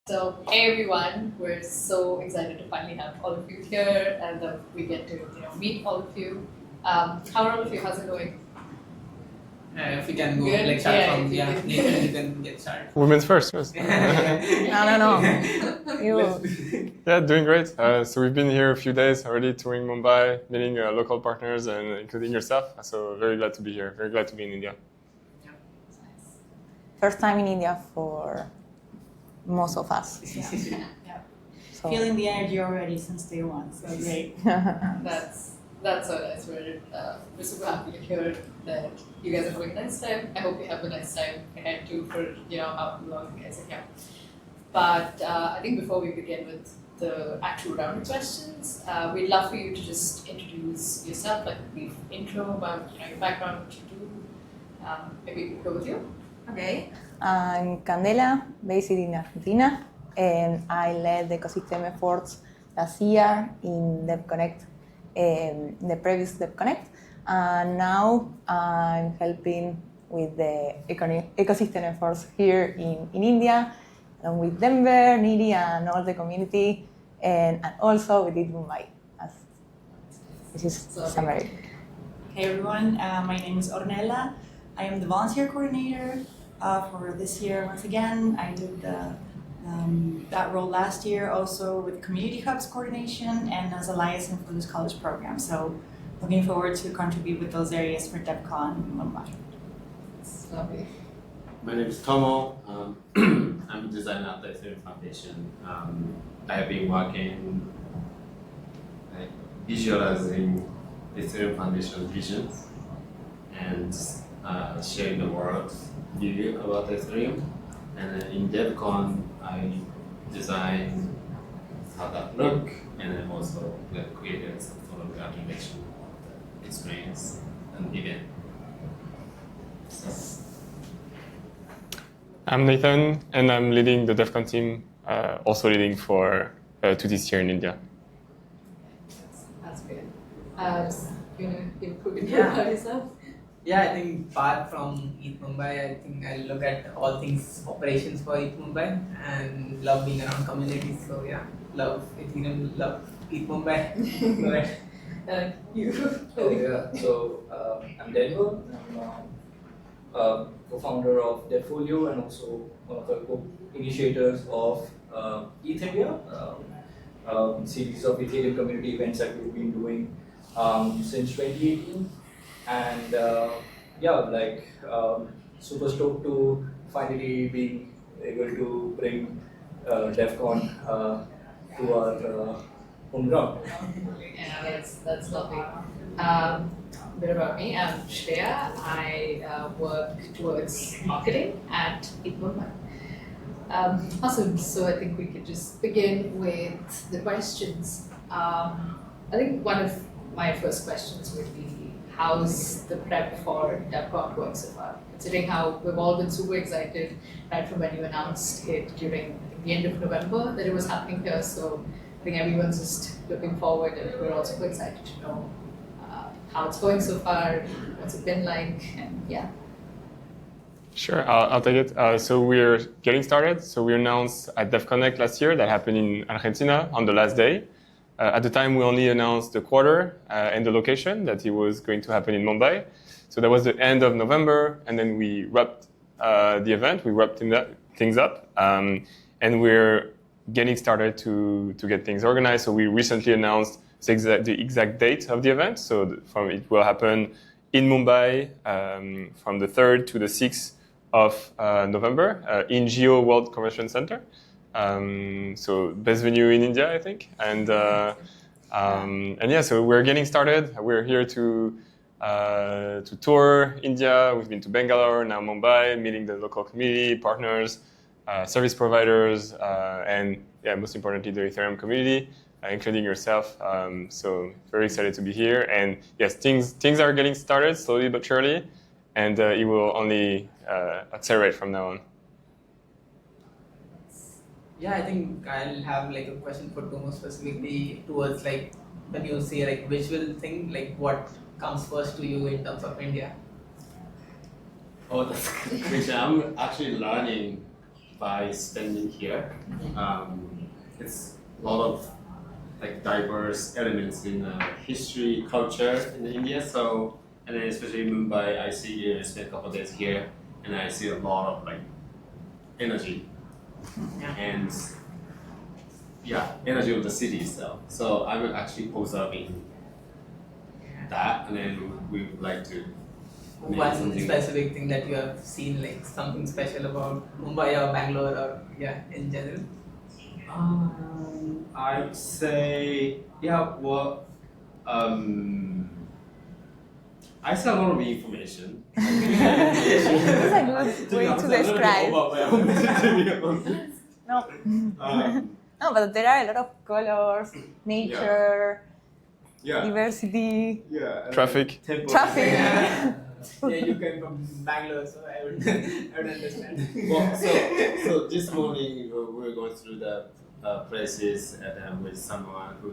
So hey everyone, we're so excited to finally have all of you here and that we get to meet all of you. How are all of you? How's it going? If we can go Good? start Yeah, from if you Nathan, you can get started. Women's first. No. You. Yeah, doing great. So we've been here a few days already, touring Mumbai, meeting local partners, and including yourself. So very glad to be here. Very glad to be in India. First time in India for most of us. Yeah. So. Feeling the energy already since day one, so great. That's so nice. We're super happy to hear that you guys are having a nice time. I hope you have a nice time ahead too for how long you guys are here. But I think before we begin with the actual round of questions, we'd love for you to just introduce yourself, like a brief intro about your background, what you do. Maybe we could go with you. Okay. I'm Candela, based in Argentina, and I led the ecosystem efforts last year in DevConnect, the previous DevConnect. And now I'm helping with the ecosystem efforts here in India, and with Denver, Niri, and all the community, and also with ETHMumbai. This is summary. Hey everyone, my name is Ornella. I am the volunteer coordinator for this year. Once again, I did that role last year, also with Community Hubs coordination and as a liaison for this college program. So looking forward to contribute with those areas for Devcon in Mumbai. Lovely. My name is Tomo. I'm a designer at the Ethereum Foundation. I have been working visualizing the Ethereum Foundation visions and sharing the world view about Ethereum. And then in Devcon, I design how that look, and then also created some sort of animation of the experience and event. So. I'm Nathan, and I'm leading the DevCon team, also leading for to this year in India. That's good. You want to improve Yeah. about yourself? Yeah, I think apart from ETHMumbai, I think I look at all things operations for ETHMumbai and love being around communities. So yeah, love Ethereum, love ETHMumbai. Go ahead. You. Oh yeah, so I'm Devcon. I'm co-founder of Devfolio and also one of the co-initiators of ETHIopia, series of Ethereum community events that we've been doing since 2018. And super stoked to finally being able to bring Devcon to our home ground. Yeah, that's lovely. A bit about me, I'm Shreya. I work towards marketing at ETHMumbai. Awesome. So I think we could just begin with the questions. I think one of my first questions would be, how's the prep for Devcon going so far? Considering how we've all been super excited right from when you announced it during the end of November that it was happening here. So I think everyone's just looking forward, and we're also excited to know how it's going so far, what's it been like, and yeah. Sure, I'll take it. So we're getting started. So we announced at DevConnect last year, that happened in Argentina on the last day. At the time, we only announced the quarter and the location, that it was going to happen in Mumbai. So that was the end of November, and then we wrapped the event. We wrapped things up, and we're getting started to get things organized. So we recently announced the exact date of the event. So it will happen in Mumbai from the 3rd to the 6th of November in Geo World Convention Center. So best venue in India, I think. And yeah, so we're getting started. We're here to tour India. We've been to Bangalore, now Mumbai, meeting the local community, partners, service providers, and yeah, most importantly, the Ethereum community, including yourself. So very excited to be here. And yes, things are getting started slowly but surely, and it will only accelerate from now on. Yeah, I think I'll have like a question for Tomo specifically towards like when you say like visual thing, like what comes first to you in terms of India? Oh, that's a good question. I'm actually learning by spending here. It's a lot of like diverse elements in history, culture in India. So, and then especially Mumbai, I see I spent a couple of days here, and I see a lot of like energy and energy of the city itself. So I'm actually observing that, and then we would like to. One specific thing that you have seen, like something special about Mumbai or Bangalore or in general? I'd say, I see a lot of information. It's a good way to describe. No. No, but there are a lot of colors, nature, diversity, Traffic. traffic. You came from Bangalore, so I would understand. Well, so this morning we were going through the places and with someone who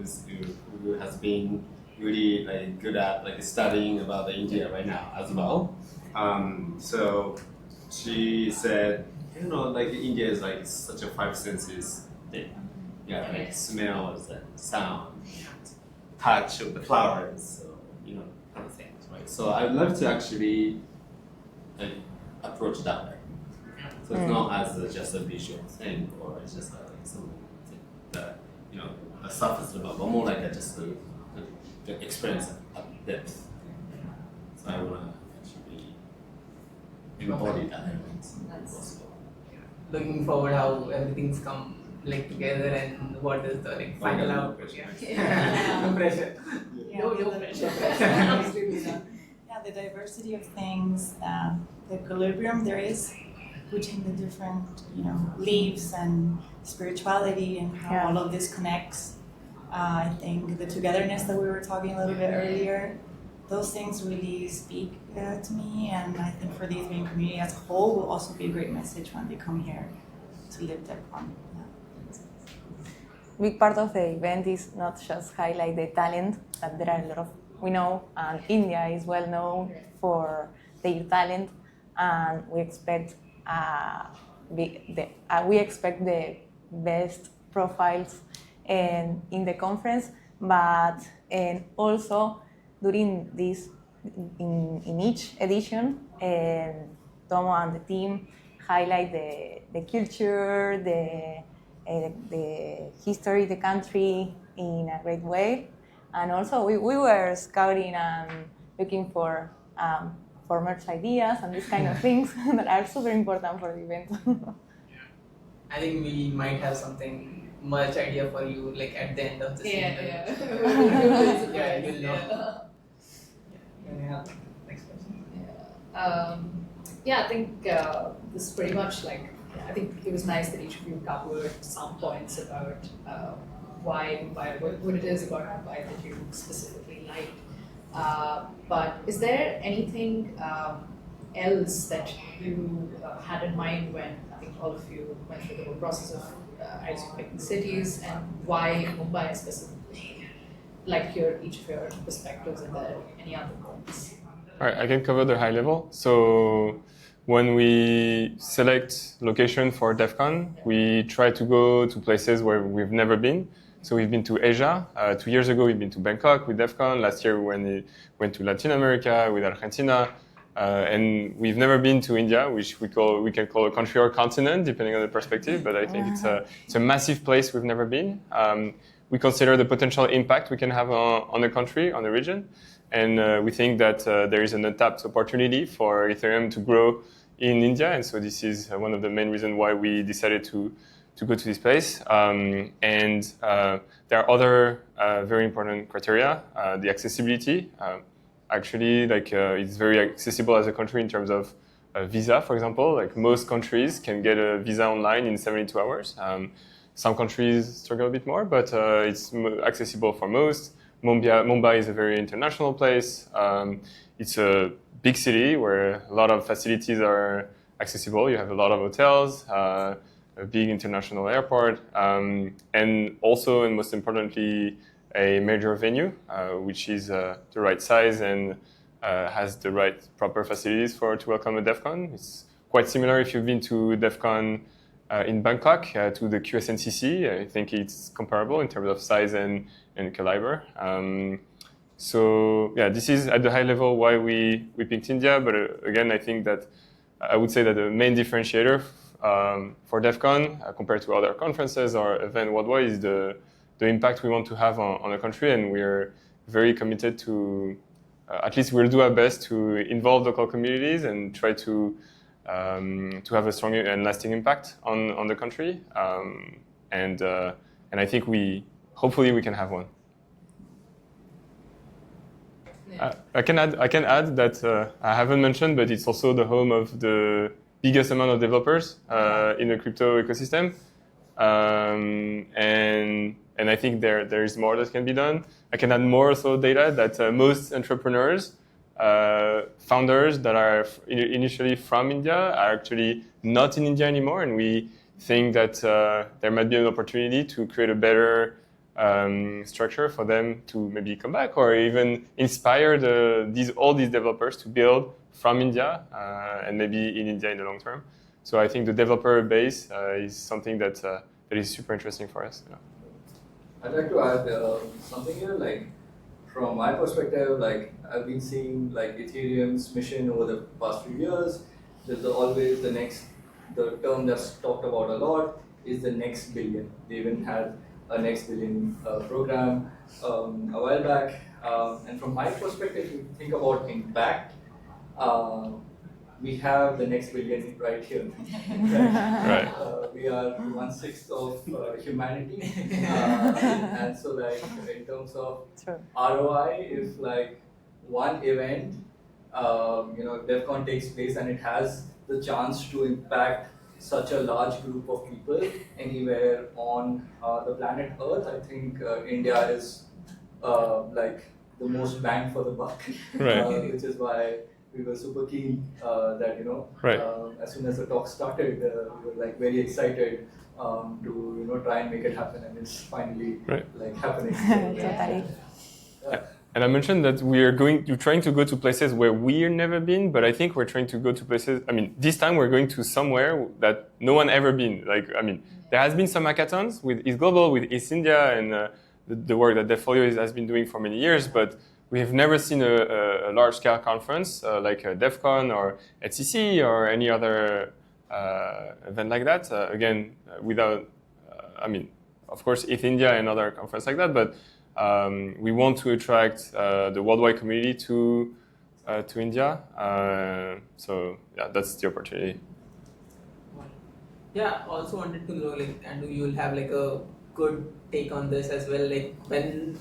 has been really like good at like studying about the India right now as well. So she said, like India is like such a five senses thing. Yeah, like smells and sound, touch of the flowers, so kind of things, right? So I'd love to actually like approach that way. So it's not as just a visual thing, or it's just like something that a surface level, but more like just the experience at depth. So I want to actually embody that if possible. Looking forward how everything's come like together and what is the like final output. No pressure. No pressure. Yeah, the diversity of things, the equilibrium there is between the different, leaves and spirituality and how all of this connects. I think the togetherness that we were talking a little bit earlier, those things really speak to me, and I think for the Ethiopian community as a whole will also be a great message when they come here to live Devcon. Big part of the event is not just highlight the talent, but there are a lot of, we know, and India is well known for their talent, and we expect the best profiles in the conference, but also during this, in each edition, Tomo and the team highlight the culture, the history of the country in a great way. And also we were scouting and looking for merch ideas and these kind of things that are super important for the event. I think we might have something merch idea for you like at the end of the season. You'll know. Next question. I think this is pretty much like, I think it was nice that each of you covered some points about why Mumbai, what it is about Mumbai that you specifically liked. But is there anything else that you had in mind when I think all of you went through the whole process of picking cities, and why Mumbai specifically? Like each of your perspectives, and there any other points? All right, I can cover the high level. So when we select location for Devcon, we try to go to places where we've never been. So we've been to Asia. 2 years ago, we've been to Bangkok with Devcon. Last year, we went to Latin America with Argentina. And we've never been to India, which we can call a country or continent, depending on the perspective. But I think it's a massive place we've never been. We consider the potential impact we can have on the country, on the region. And we think that there is an untapped opportunity for Ethereum to grow in India. And so this is one of the main reasons why we decided to go to this place. And there are other very important criteria. The accessibility. Actually, it's very accessible as a country in terms of visa, for example. Like most countries can get a visa online in 72 hours. Some countries struggle a bit more, but it's accessible for most. Mumbai is a very international place. It's a big city where a lot of facilities are accessible. You have a lot of hotels, a big international airport, and also, and most importantly, a major venue, which is the right size and has the right proper facilities to welcome a Devcon. It's quite similar if you've been to Devcon in Bangkok to the QSNCC. I think it's comparable in terms of size and caliber. So yeah, this is at the high level why we picked India. But again, I think that I would say that the main differentiator for Devcon compared to other conferences or event worldwide is the impact we want to have on a country, and we're very committed to at least we'll do our best to involve local communities and try to have a strong and lasting impact on the country. And I think hopefully we can have one. I can add that I haven't mentioned, but it's also the home of the biggest amount of developers in the crypto ecosystem, and I think there is more that can be done. I can add more also data that most entrepreneurs, founders that are initially from India are actually not in India anymore, and we think that there might be an opportunity to create a better structure for them to maybe come back or even inspire all these developers to build from India and maybe in India in the long term. So I think the developer base is something that is super interesting for us. Yeah. I'd like to add something here. Like from my perspective, like I've been seeing like Ethereum's mission over the past few years. There's always the term that's talked about a lot is the next billion. They even had a next billion program a while back. And from my perspective, if you think about impact, we have the next billion right here. Right. We are 1/6 of humanity, and so like in terms of ROI, if like one event, Devcon takes place and it has the chance to impact such a large group of people anywhere on the planet Earth, I think India is like the most bang for the buck, right. Which is why we were super keen that right. As soon as the talk started, we were like very excited to try and make it happen, and it's finally like happening. Totally. And I mentioned that we're trying to go to places where we've never been, but I think we're trying to go to places. I mean, this time we're going to somewhere that no one ever been. Like, I mean, there has been some hackathons with East Global, with East India, and the work that Devfolio has been doing for many years, but we have never seen a large-scale conference like Devcon or HCC or any other event like that. Again, without, I mean, of course, ETH India and other conferences like that, but we want to attract the worldwide community to India. So yeah, that's the opportunity. Yeah, also wanted to know, like, and you'll have like a good take on this as well. Like when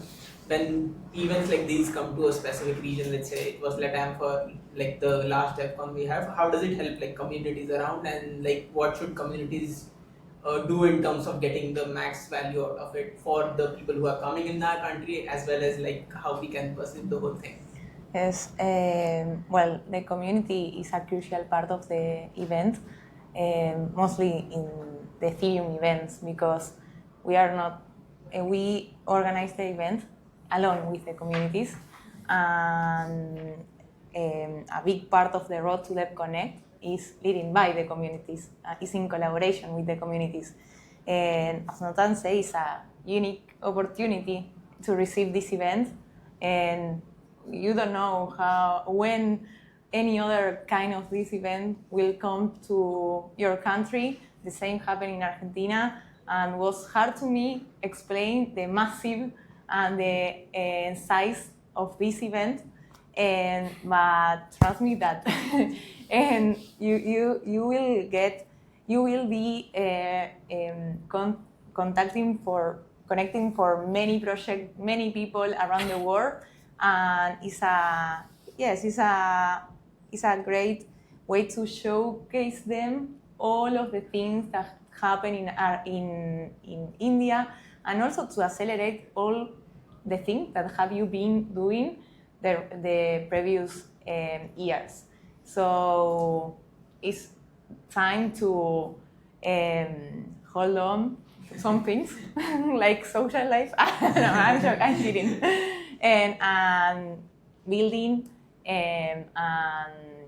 events like these come to a specific region, let's say it was Latam for like the last Devcon we have, how does it help like communities around, and like what should communities do in terms of getting the max value out of it for the people who are coming in our country, as well as like how we can perceive the whole thing? Yes, well, the community is a crucial part of the event, mostly in the Ethereum events, because we organize the event along with the communities, and a big part of the road to DevConnect is leading by the communities, is in collaboration with the communities. And as Nathan says, it's a unique opportunity to receive this event, and you don't know when any other kind of this event will come to your country. The same happened in Argentina, and was hard to me explain the massive and the size of this event. But trust me that, and you will be connecting for many projects, many people around the world, and it's a great way to showcase them all of the things that happen in India, and also to accelerate all the things that have you been doing the previous years. So it's time to hold on to some things like social life. No, I'm kidding. And building and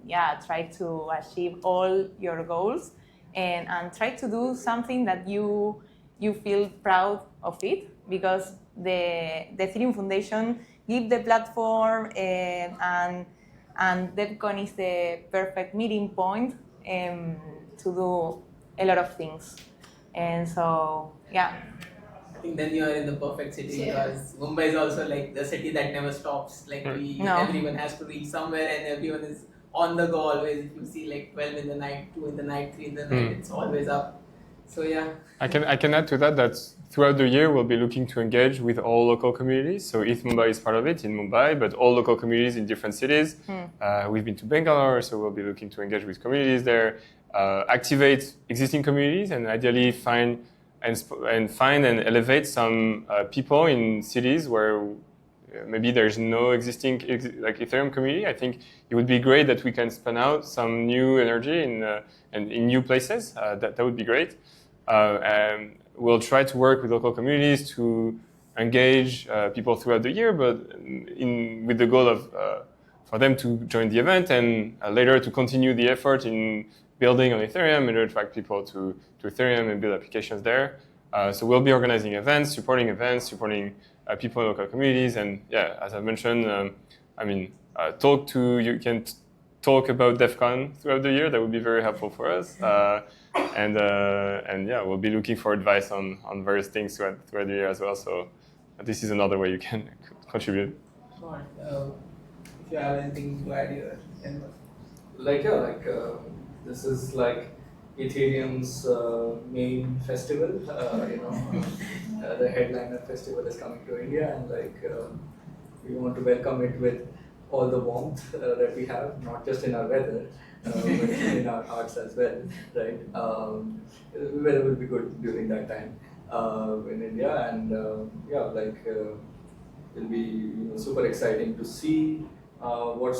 yeah, try to achieve all your goals and try to do something that you feel proud of it, because the Ethereum Foundation give the platform, and Devcon is the perfect meeting point to do a lot of things. And so, yeah. I think then you are in the perfect city, because Mumbai is also like the city that never stops. Like everyone has to reach somewhere, and everyone is on the go always. If you see like 12 in the night, 2 in the night, 3 in the night, it's always up. So yeah. I can add to that throughout the year we'll be looking to engage with all local communities. So ETHMumbai is part of it in Mumbai, but all local communities in different cities. We've been to Bangalore, so we'll be looking to engage with communities there, activate existing communities, and ideally find and elevate some people in cities where maybe there's no existing like Ethereum community. I think it would be great that we can spin out some new energy in new places. That would be great. And we'll try to work with local communities to engage people throughout the year, but with the goal of for them to join the event and later to continue the effort in building on Ethereum and attract people to Ethereum and build applications there. So we'll be organizing events, supporting people in local communities, and yeah, as I mentioned, you can talk about Devcon throughout the year. That would be very helpful for us, and yeah, we'll be looking for advice on various things throughout the year as well. So this is another way you can contribute. Sure. If you have anything to add here, this is like Ethereum's main festival. The headliner festival is coming to India, and we want to welcome it with all the warmth that we have, not just in our weather, but in our hearts as well, right? Weather will be good during that time in India, and it'll be super exciting to see what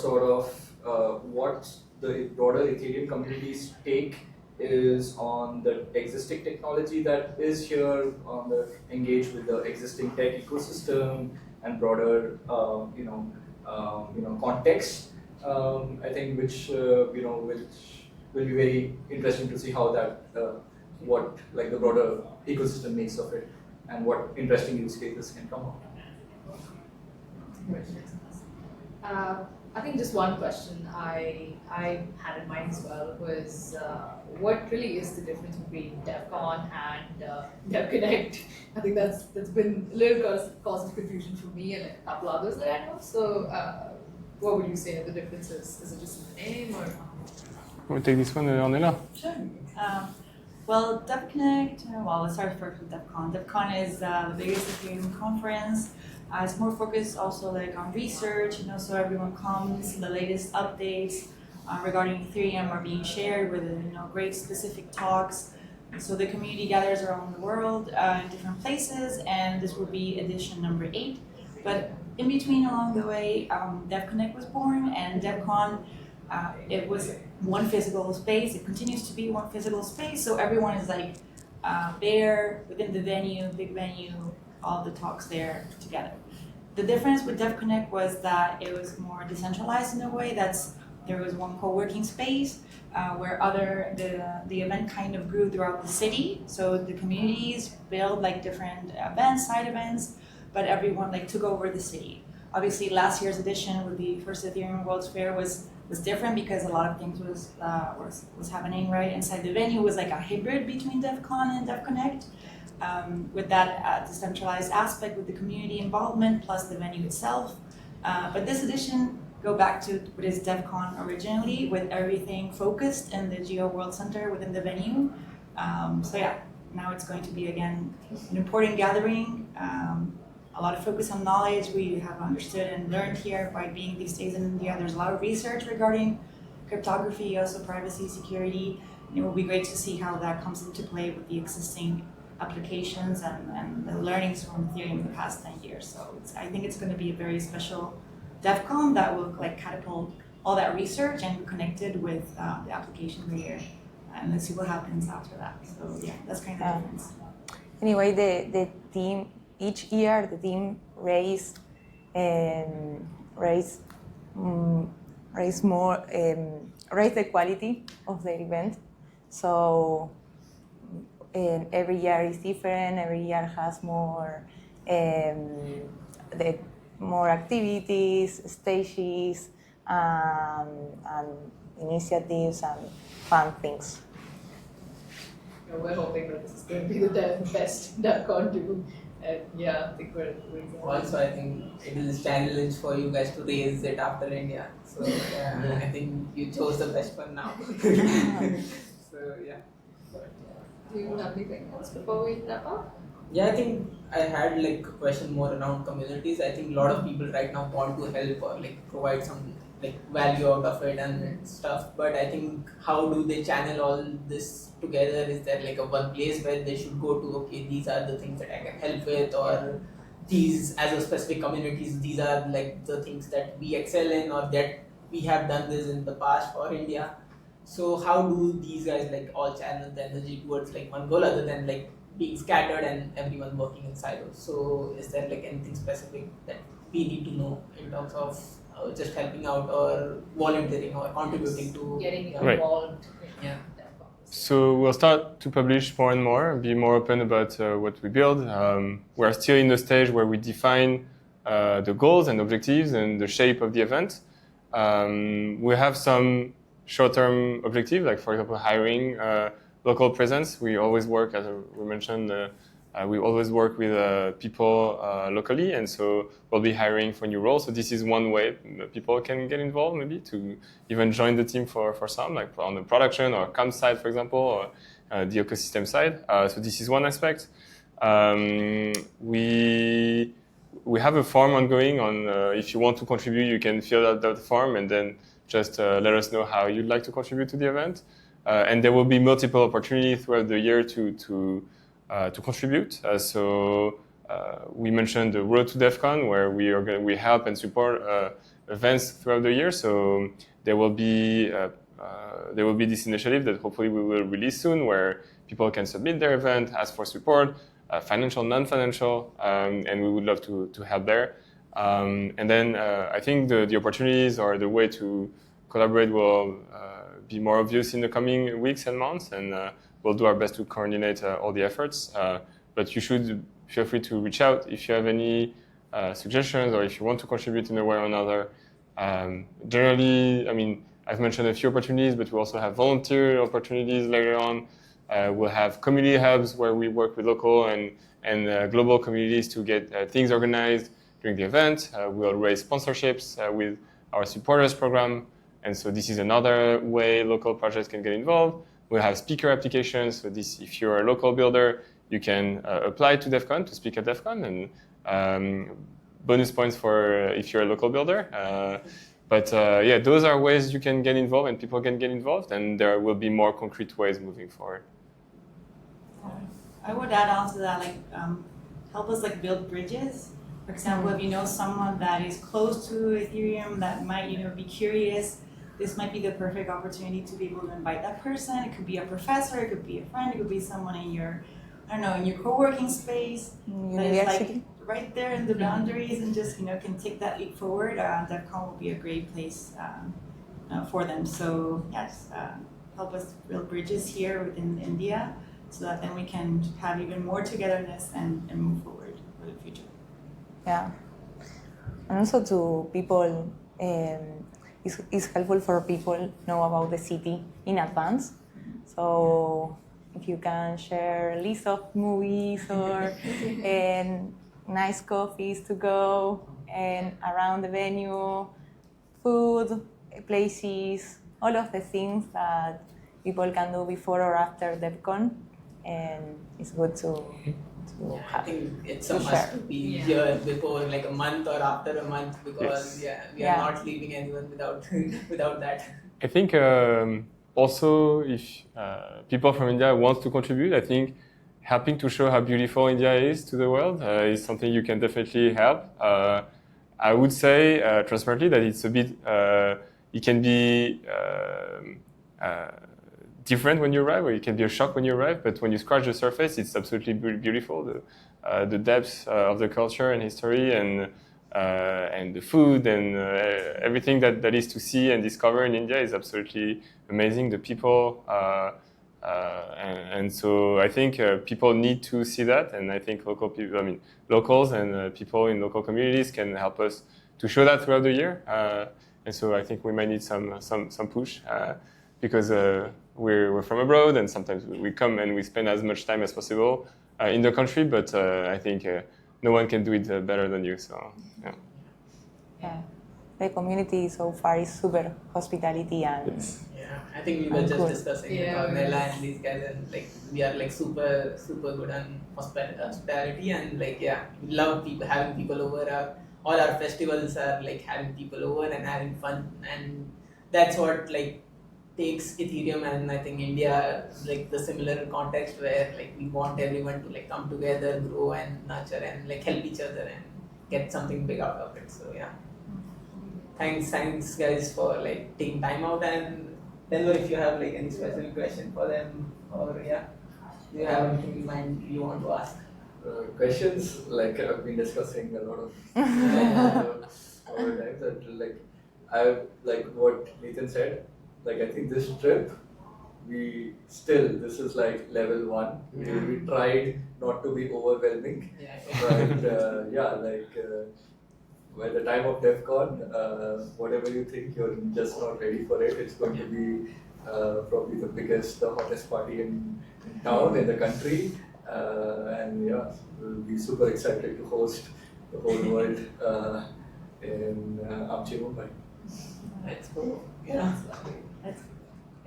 the broader Ethereum community's take is on the existing technology that is here, on the engage with the existing tech ecosystem and broader context. I think which will be very interesting to see how that what the broader ecosystem makes of it, and what interesting use cases can come out. I think just one question I had in mind as well was what really is the difference between Devcon and DevConnect? I think that's been a little cause of confusion for me and a couple others that I know. So what would you say are the differences? Is it just in the name, or? We'll take this one, Ornella. Sure. Well, DevConnect, let's start first with Devcon. Devcon is the biggest Ethereum conference. It's more focused also on research, so everyone comes, the latest updates regarding Ethereum are being shared with great specific talks. So the community gathers around the world in different places, and this will be edition number 8. But in between, along the way, DevConnect was born, and Devcon, it was one physical space. It continues to be one physical space, so everyone is there within the venue, big venue, all the talks there together. The difference with DevConnect was that it was more decentralized in a way. There was one co-working space where the event kind of grew throughout the city. So the communities built different events, side events, but everyone took over the city. Obviously, last year's edition with the first Ethereum World's Fair was different because a lot of things was happening right inside the venue. It was a hybrid between Devcon and DevConnect. With that decentralized aspect, with the community involvement plus the venue itself. But this edition go back to what is Devcon originally, with everything focused in the Geo World Center within the venue. So yeah, now it's going to be again an important gathering. A lot of focus on knowledge we have understood and learned here by being these days in India. There's a lot of research regarding cryptography, also privacy, security. And it will be great to see how that comes into play with the existing applications and the learnings from Ethereum in the past 10 years. So I think it's going to be a very special Devcon that will catapult all that research and connect it with the application layer. And let's see what happens after that. So yeah, that's kind of the difference. Anyway, the team, each year the team raise the quality of the event. So every year is different. Every year has more activities, stages, and initiatives and fun things. We're hoping that this is going to be the best Devcon too. And yeah, I think we're excited. Also, I think it is a challenge for you guys to raise it after India. So yeah, I think you chose the best one now. So yeah. Do you have anything else before we wrap up? Yeah, I think I had like a question more around communities. I think a lot of people right now want to help or like provide some like value out of it and stuff. But I think how do they channel all this together? Is there like a one place where they should go to? Okay, these are the things that I can help with, or these as a specific communities. These are like the things that we excel in, or that we have done this in the past for India. So how do these guys like all channel the energy towards like one goal other than like being scattered and everyone working in silos? So is there like anything specific that we need to know in terms of just helping out or volunteering or contributing to Getting Right. involved. Yeah. So we'll start to publish more and more, be more open about what we build. We're still in the stage where we define the goals and objectives and the shape of the event. We have some short-term objectives, like for example, hiring local presence. We always work, as we mentioned, we always work with people locally, and so we'll be hiring for new roles. So this is one way people can get involved, maybe to even join the team for some, like on the production or comms side, for example, or the ecosystem side. So this is one aspect. We have a form ongoing on if you want to contribute, you can fill out that form and then just let us know how you'd like to contribute to the event. And there will be multiple opportunities throughout the year to contribute. So we mentioned the Road to Devcon, where we help and support events throughout the year. So there will be this initiative that hopefully we will release soon, where people can submit their event, ask for support, financial, non-financial, and we would love to help there. And then I think the opportunities or the way to collaborate will be more obvious in the coming weeks and months, and we'll do our best to coordinate all the efforts. But you should feel free to reach out if you have any suggestions or if you want to contribute in a way or another. Generally, I mean, I've mentioned a few opportunities, but we also have volunteer opportunities later on. We'll have community hubs where we work with local and global communities to get things organized during the event. We'll raise sponsorships with our supporters program. And so this is another way local projects can get involved. We'll have speaker applications. So this, if you're a local builder, you can apply to Devcon to speak at Devcon, and bonus points for if you're a local builder. But yeah, those are ways you can get involved and people can get involved, and there will be more concrete ways moving forward. I would add on to that, like help us like build bridges. For example, if you know someone that is close to Ethereum that might be curious, this might be the perfect opportunity to be able to invite that person. It could be a professor, it could be a friend, it could be someone in your, I don't know, in your co-working space that is like right there in the boundaries and just can take that leap forward. Devcon will be a great place for them. So yes, help us build bridges here within India, so that then we can have even more togetherness and move forward for the future. Yeah, and also to people, it's helpful for people know about the city in advance. So if you can share a list of movies or nice coffees to go and around the venue, food, places, all of the things that people can do before or after Devcon, and it's good to I think it's a must to be here before like a month or after a month, because we are not leaving anyone without that. I think also if people from India want to contribute, I think helping to show how beautiful India is to the world is something you can definitely help. I would say transparently that it's a bit, it can be different when you arrive, or it can be a shock when you arrive, but when you scratch the surface, it's absolutely beautiful. The depth of the culture and history and the food and everything that is to see and discover in India is absolutely amazing. The people, And so I think people need to see that, and I think locals and people in local communities can help us to show that throughout the year. And so I think we might need some push because we're from abroad, and sometimes we come and we spend as much time as possible in the country, but I think no one can do it better than you. So yeah. Yeah. The community so far is super hospitality and Yeah, I think we were just Cool. discussing with Yeah. Ornella and these guys, and like we are like super good on hospitality, and like yeah, we love people having people over. All our festivals are like having people over and having fun, and that's what like takes Ethereum and I think India like the similar context where like we want everyone to like come together, grow and nurture and like help each other and get something big out of it. So yeah. Thanks guys for like taking time out, and Denver, if you have like any special question for them, or yeah, do you have anything in mind you want to ask? Questions like I've been discussing a lot of over times, and I like what Nathan said. Like I think this trip, this is like level 1. We tried not to be overwhelming, but by the time of Devcon, whatever you think, you're just not ready for it. It's going to be probably the biggest, the hottest party in town, in the country. And yeah, we'll be super excited to host the whole world in Mumbai. Let's go. Yeah.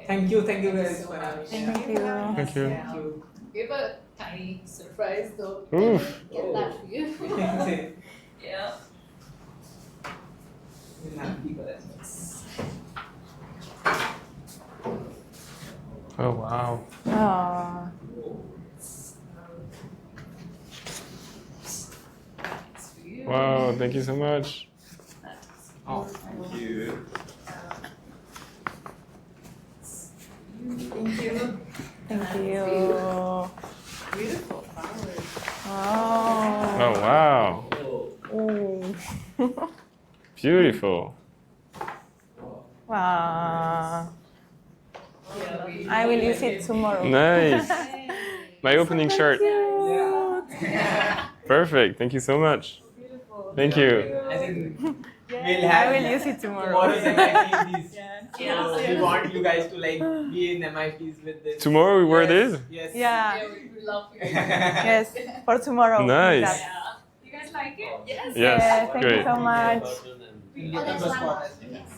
Thank you guys for having me. Thank you. Thank you. Thank you. We have a tiny surprise though. Oof. Get that for you. Yeah. We'll have people as well. Oh wow. Oh, It's for you. Wow, thank you so much. Oh, Thank you. Thank you. thank you. Beautiful flowers. Oh. Oh wow. Ooh. Beautiful. Wow. Yeah, I will use it tomorrow. Nice. My opening shirt. yeah. Perfect. Thank you so much. Beautiful. Thank you. I think we'll I have will use it tomorrow. tomorrow's MIPs. Yeah. So we want you guys to like be in MIPs with this. Tomorrow we wear this? Yes. Yeah. Yeah, we love you. Yes, for tomorrow. Nice. Yeah. Yeah. You guys like it? Yes. Yes, Thank you great. so much. We'll get them a spot as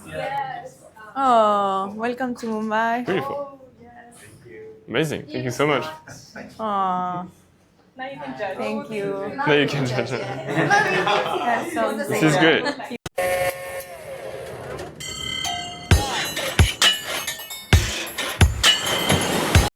well. Yes. Oh, welcome to Mumbai. Beautiful. Oh, yes. Amazing. Thank you so much. Oh, Now you can judge. thank you. Now you can judge it. That's so This is great.